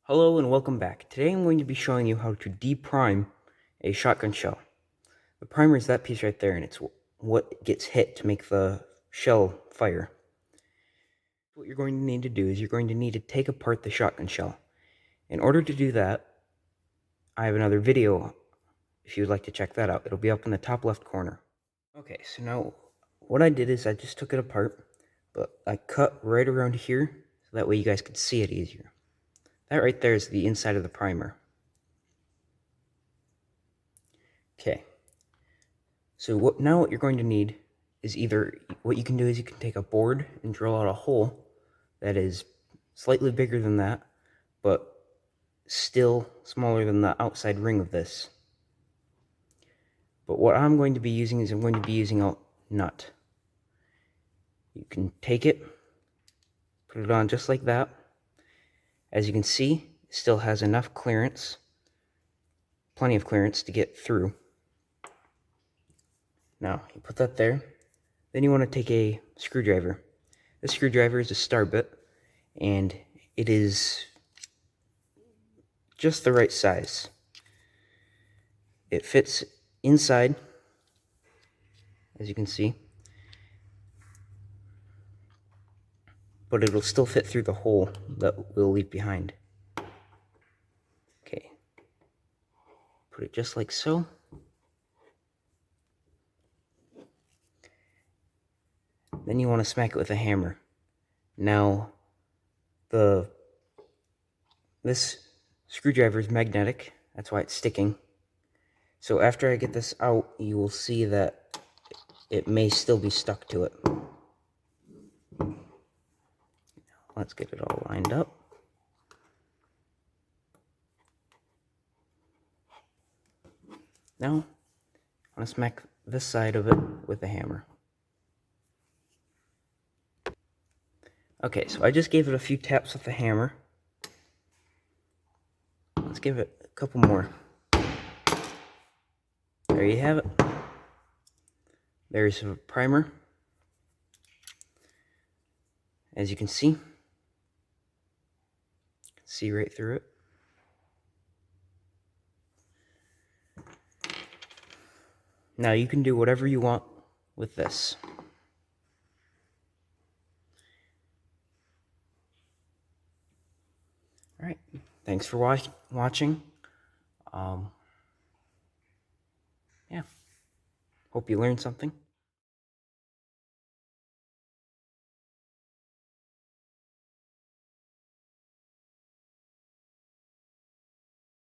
Hello and welcome back. Today I'm going to be showing you how to deprime a shotgun shell. The primer is that piece right there, and it's what gets hit to make the shell fire. What you're going to need to do is you're going to need to take apart the shotgun shell. In order to do that, I have another video if you would like to check that out. It'll be up in the top left corner. Okay, so now what I did is I just took it apart, but I cut right around here so that way you guys could see it easier. That right there is the inside of the primer. Okay, so what you're going to need is what you can do is you can take a board and drill out a hole that is slightly bigger than that, but still smaller than the outside ring of this. But what I'm going to be using is I'm going to be using a nut. You can take it, put it on just like that. As you can see, it still has enough clearance, plenty of clearance to get through. Now, you put that there. Then you want to take a screwdriver. This screwdriver is a star bit, and it is just the right size. It fits inside, as you can see, but it'll still fit through the hole that we'll leave behind. Okay, put it just like so. Then you want to smack it with a hammer. Now, this screwdriver is magnetic, that's why it's sticking. So after I get this out, you will see that it may still be stuck to it. Let's get it all lined up. Now, I want to smack this side of it with a hammer. Okay, so I just gave it a few taps with the hammer. Let's give it a couple more. There you have it. There's a primer. As you can see right through it. Now you can do whatever you want with this. Alright, thanks for watching. Yeah, hope you learned something.